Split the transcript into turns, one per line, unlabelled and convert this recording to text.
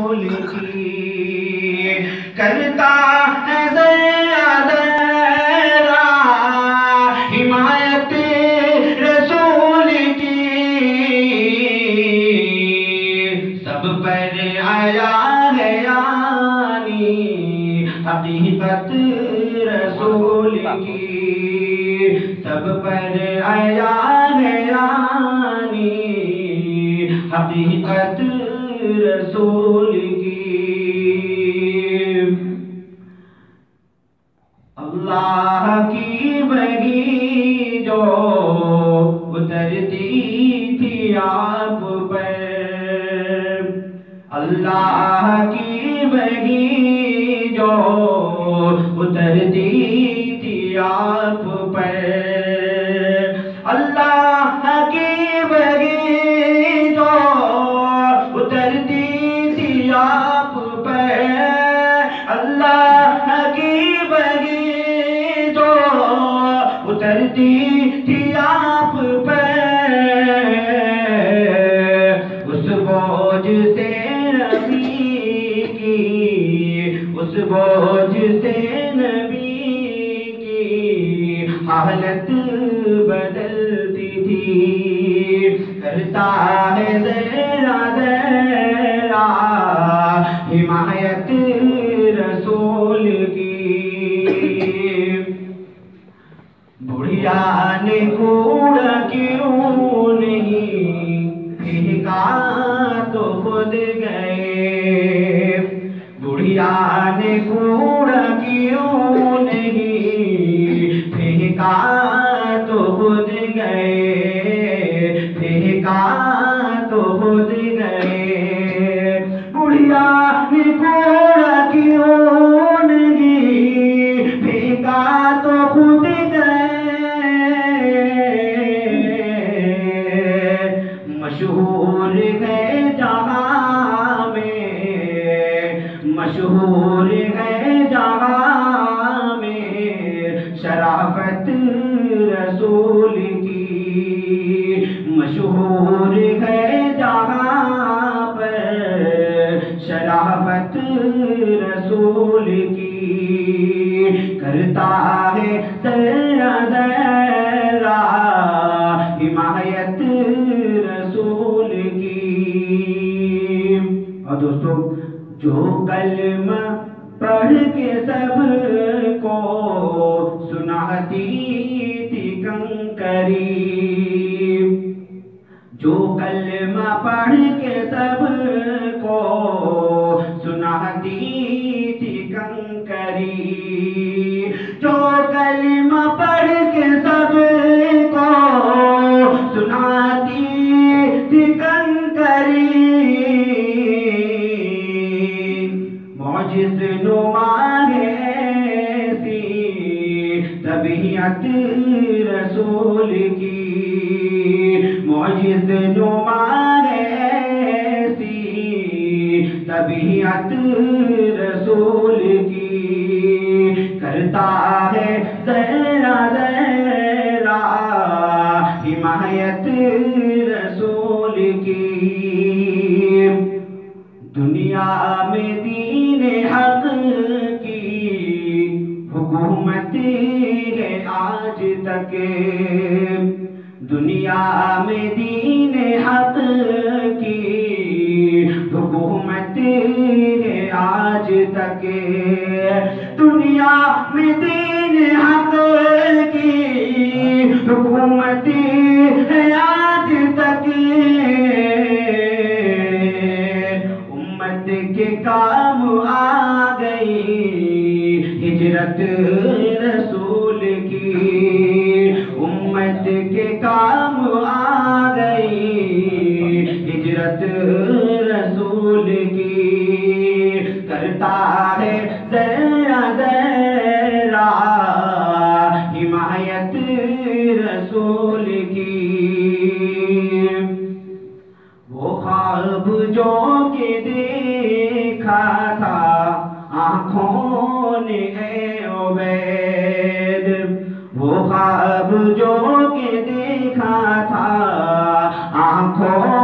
رسول کی کرتا ہے ذرا ذرا حمایت رسول کی سب پر آیا ہے یعنی حقیقت رسول کی سب پر آیا ہے یعنی حقیقت رسول کی اللہ کی وحی جو اترتی تھی آپ پر اللہ کی وحی جو اترتی تھی آپ پر اللہ کی وحی جو اترتی تھی آپ پر اللہ کی وحی جو اترتی تھی آپ پر اس بوجھ سے نبی کی اس بوجھ سے نبی کی حالت بدلتی تھی کرتا ہے ذرا ذرا حمایت رسول کی بڑھیا نے کوڑا کیوں نہیں پھینکا تو خود گئے بڑھیا نے کوڑا کیوں نہیں پھینکا تو خود گئے پھینکا تو خود گئے بڑھیا نے کوڑا کیوں نہیں پھینکا تو خود گئے مشہور ہے جہاں میں مشہور ہے جہاں میں شرافت رسول کی مشہور ہے جہاں پر شرافت رسول کی کرتا ہے ذرا ذرا حمایت رسول کی اور دوستو جو کلمہ پڑھ کے سب کو سناتی تھی کنکری جو کلمہ پڑھ کے سب کو سناتی تھی کنکری جو کلمہ پڑھ کے سب کو سناتی تھی کنکری معجز نما ایسی طبیعت رسول کی معجز نما ایسی طبیعت رسول کی کرتا ہے ذرا ذرا حمایت رسول کی دنیا میں دین حق کی حکومت ہے آج تک دنیا میں دین حق کی حکومت ہے آج تک دنیا میں دین حق کی حکومت ہے آج تک امت کے کام آ گئی ہجرت رسول کی امت کے کام آ گئی ہجرت رسول کی کرتا ہے ذرا ذرا حمایت رسول کی وہ خواب جو کہ دیکھا تھا آنکھوں نے اے عبید وہ خواب جو کہ دیکھا تھا آنکھوں